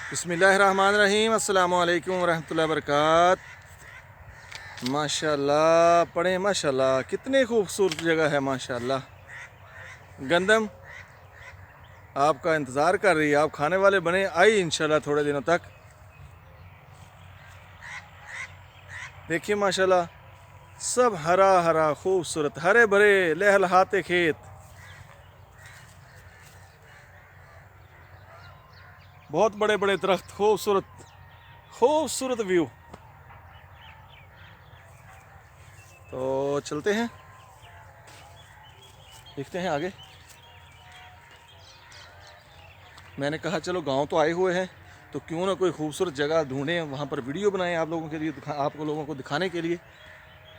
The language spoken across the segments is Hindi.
बिस्मिल्लाहिर्रहमानिर्रहीम। अस्सलामु अलैकुम वरहमतुल्लाहि वबरकात। माशाल्लाह पढ़े माशाल्लाह, कितनी खूबसूरत जगह है माशाल्लाह। गंदम आपका इंतज़ार कर रही है, आप खाने वाले बने, आई इंशाल्लाह थोड़े दिनों तक। देखिए माशाल्लाह सब हरा हरा खूबसूरत, हरे भरे लहलहाते खेत, बहुत बड़े बड़े दरख्त, खूबसूरत खूबसूरत व्यू। तो चलते हैं, देखते हैं आगे। मैंने कहा चलो गांव तो आए हुए हैं तो क्यों ना कोई खूबसूरत जगह ढूंढें, वहाँ पर वीडियो बनाएं आप लोगों के लिए, आप लोगों को दिखाने के लिए।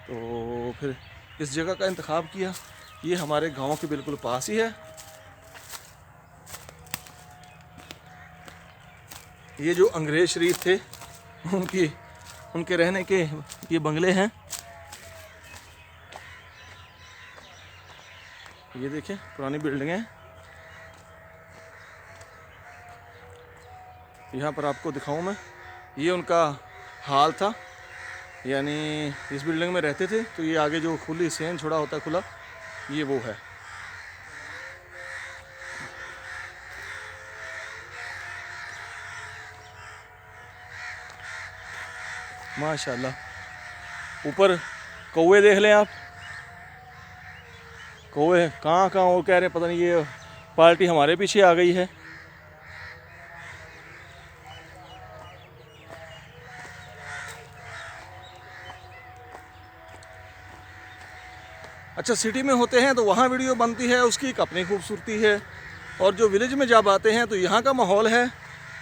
तो फिर इस जगह का इंतखाब किया। ये हमारे गांव के बिल्कुल पास ही है। ये जो अंग्रेज शरीफ थे उनके रहने के ये बंगले हैं। ये देखें पुरानी बिल्डिंगें। यहाँ पर आपको दिखाऊं मैं, ये उनका हाल था, यानी इस बिल्डिंग में रहते थे। तो ये आगे जो खुली सेन छोड़ा होता है खुला, ये वो है। माशाल्लाह ऊपर कौवे देख लें आप, कौवे कहाँ कहाँ, वो कह रहे पता नहीं ये पार्टी हमारे पीछे आ गई है। अच्छा, सिटी में होते हैं तो वहाँ वीडियो बनती है, उसकी एक अपनी खूबसूरती है। और जो विलेज में जब आते हैं तो यहाँ का माहौल है,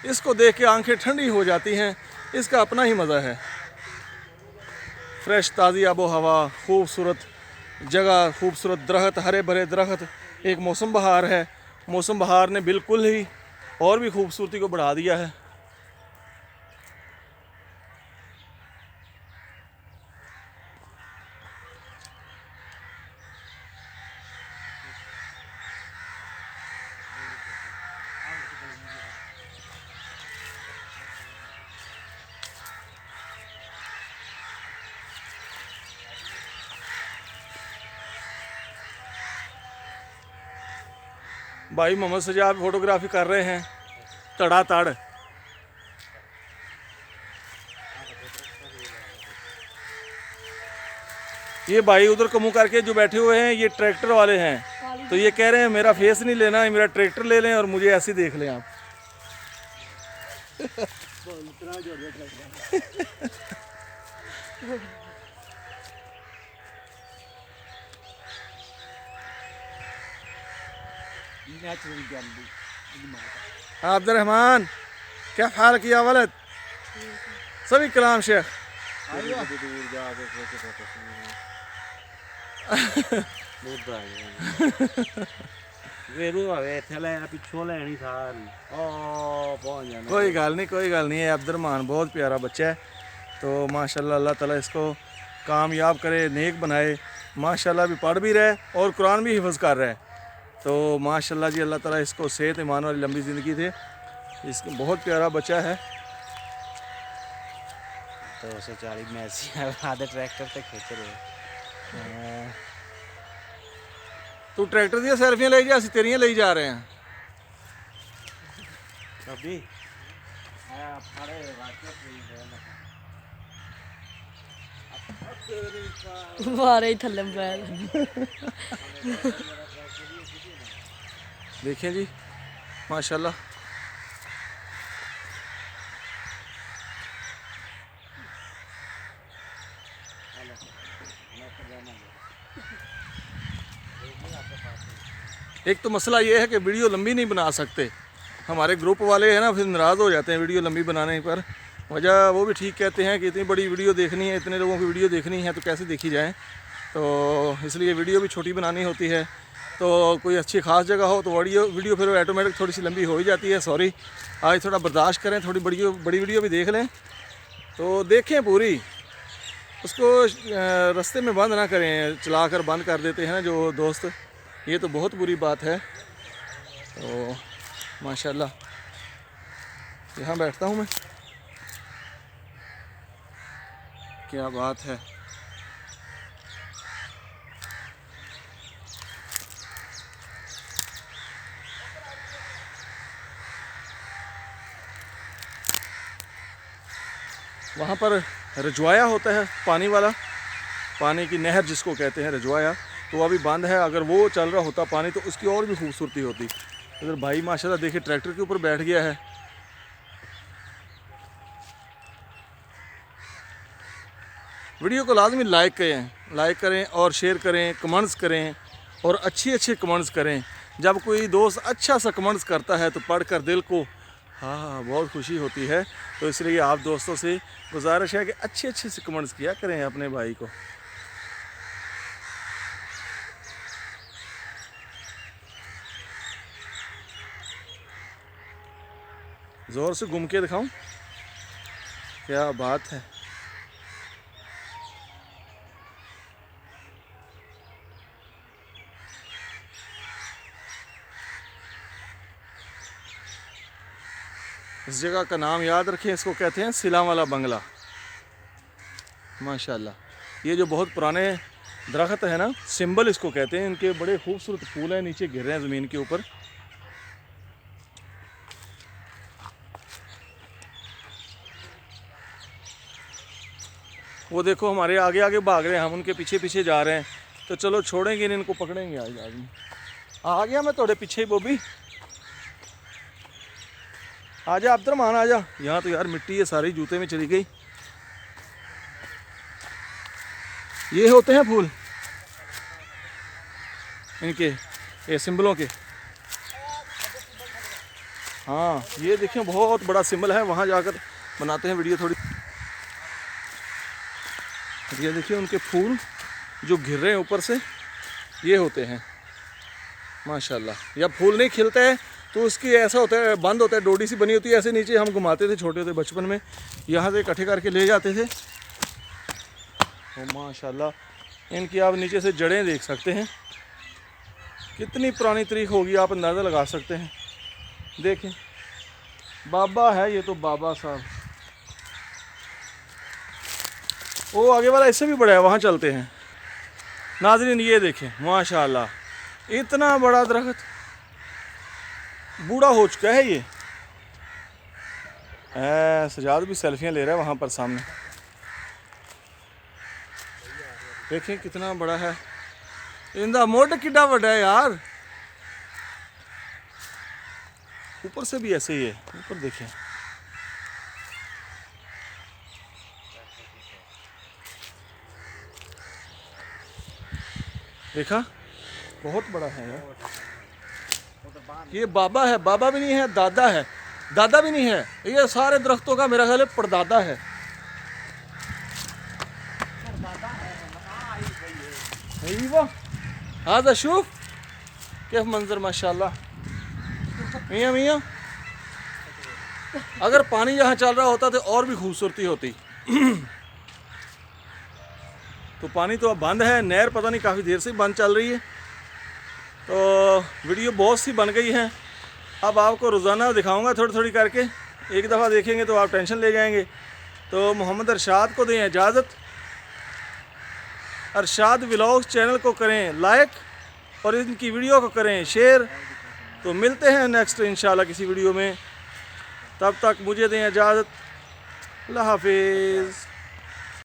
इसको देख के आंखें ठंडी हो जाती हैं, इसका अपना ही मज़ा है। फ्रेश ताज़ी आबो हवा, खूबसूरत जगह, खूबसूरत दरख्त, हरे भरे दरख्त। एक मौसम बहार है, मौसम बहार ने बिल्कुल ही और भी खूबसूरती को बढ़ा दिया है। भाई मोहम्मद सजाद फोटोग्राफी कर रहे हैं तड़ातड़। ये भाई उधर को मुँह करके जो बैठे हुए हैं ये ट्रैक्टर वाले हैं, तो ये कह रहे हैं मेरा फेस नहीं लेना है, मेरा ट्रैक्टर ले लें और मुझे ऐसे देख लें आप। हाँ अब्दुर्रहमान, क्या हाल किया वलद? सभी कलाम शेख। कोई गल नहीं है, अब्दुर्रहमान बहुत प्यारा बच्चा है। तो माशाल्लाह अल्लाह ताला इसको कामयाब करे, नेक बनाए। माशाल्लाह भी पढ़ भी रहे और कुरान भी हिफ्ज़ कर रहा है। तो माशाल्लाह जी अल्लाह ताला इसको सेहत ईमान वाली लंबी ज़िंदगी दे। इसको बहुत प्यारा बच्चा है। 240 मैसी आधे ट्रैक्टर तक खींच रहे। तू ट्रैक्टर दी सेल्फियां ले जा, असं तेरियां ले जा रहे हैं। अभी मारे ही थल्ले पैर। देखिए जी माशाल्लाह। एक तो मसला ये है कि वीडियो लंबी नहीं बना सकते, हमारे ग्रुप वाले हैं ना, फिर नाराज़ हो जाते हैं वीडियो लंबी बनाने पर। वजह वो भी ठीक कहते हैं कि इतनी बड़ी वीडियो देखनी है, इतने लोगों की वीडियो देखनी है तो कैसे देखी जाए। तो इसलिए वीडियो भी छोटी बनानी होती है। तो कोई अच्छी ख़ास जगह हो तो वीडियो फिर ऑटोमेटिक थोड़ी सी लंबी हो ही जाती है। सॉरी, आज थोड़ा बर्दाश्त करें, थोड़ी बड़ी वीडियो भी देख लें। तो देखें पूरी, उसको रास्ते में बंद ना करें, चलाकर बंद कर देते हैं जो दोस्त, ये तो बहुत बुरी बात है। तो माशाल्लाह यहाँ बैठता हूँ मैं। क्या बात है। वहाँ पर रजवाया होता है, पानी वाला, पानी की नहर जिसको कहते हैं रजवाया, तो वो अभी बंद है। अगर वो चल रहा होता पानी तो उसकी और भी खूबसूरती होती। अगर भाई माशाल्लाह देखिए ट्रैक्टर के ऊपर बैठ गया है। वीडियो को लाजमी लाइक करें और शेयर करें, कमेंट्स करें और अच्छे कमेंट्स करें। जब कोई दोस्त अच्छा सा कमेंट्स करता है तो पढ़कर दिल को हाँ बहुत खुशी होती है। तो इसलिए आप दोस्तों से गुजारिश है कि अच्छे से कमेंट्स किया करें अपने भाई को। ज़ोर से घूम के दिखाऊं, क्या बात है। इस जगह का नाम याद रखें, इसको कहते हैं सिलावाला बंगला। माशाल्लाह ये जो बहुत पुराने दरख्त है ना, सिंबल इसको कहते हैं, इनके बड़े खूबसूरत फूल हैं, नीचे गिर रहे हैं ज़मीन के ऊपर। वो देखो हमारे आगे आगे भाग रहे हैं, हम उनके पीछे पीछे जा रहे हैं। तो चलो छोड़ेंगे नहीं, इनको पकड़ेंगे आज आदमी। आ गया मैं थोड़े पीछे ही बोबी, आजा अब्दुर्रहमान आजा। यहाँ तो यार मिट्टी है सारी जूते में चली गई। ये होते हैं फूल इनके, ये सिंबलों के। हाँ ये देखिए बहुत बड़ा सिंबल है, वहाँ जाकर बनाते हैं वीडियो थोड़ी। ये देखिए उनके फूल जो घिर रहे हैं ऊपर से, ये होते हैं माशाल्लाह। या फूल नहीं खिलता है तो उसकी ऐसा होता है, बंद होता है, डोडी सी बनी होती है, ऐसे नीचे हम घुमाते थे छोटे थे बचपन में, यहाँ से इकट्ठे करके ले जाते थे। तो माशाल्लाह इनकी आप नीचे से जड़ें देख सकते हैं, कितनी पुरानी तारीख होगी आप अंदाज़ा लगा सकते हैं। देखें बाबा है ये तो, बाबा साहब। वो आगे वाला इससे भी बड़ा है, वहाँ चलते हैं। नाज़रीन ये देखें माशाल्लाह इतना बड़ा दरख्त, बूढ़ा हो चुका है ये। सजाद भी सेल्फियाँ ले रहा है वहाँ पर सामने, देखें कितना बड़ा है। इंदा मोट कितना बड़ा है यार, ऊपर से भी ऐसे ही है, ऊपर देखें। देखा बहुत बड़ा है यार। ये बाबा है, बाबा भी नहीं है, दादा है, दादा भी नहीं है। ये सारे दरख्तों का मेरा ख्याल है परदादा है। हाँ शूफ क्या मंजर माशाल्लाह। मियाँ मियाँ अगर पानी यहाँ चल रहा होता तो और भी खूबसूरती होती। तो पानी तो अब बंद है, नहर पता नहीं काफ़ी देर से बंद चल रही है। तो वीडियो बहुत सी बन गई है, अब आपको रोज़ाना दिखाऊंगा थोड़ी करके। एक दफ़ा देखेंगे तो आप टेंशन ले जाएंगे। तो मोहम्मद अरशाद को दें इजाज़त। अरशाद व्लॉग्स चैनल को करें लाइक और इनकी वीडियो को करें शेयर। तो मिलते हैं नेक्स्ट इंशाल्लाह किसी वीडियो में, तब तक मुझे दें इजाज़त। अल्लाह हाफिज़।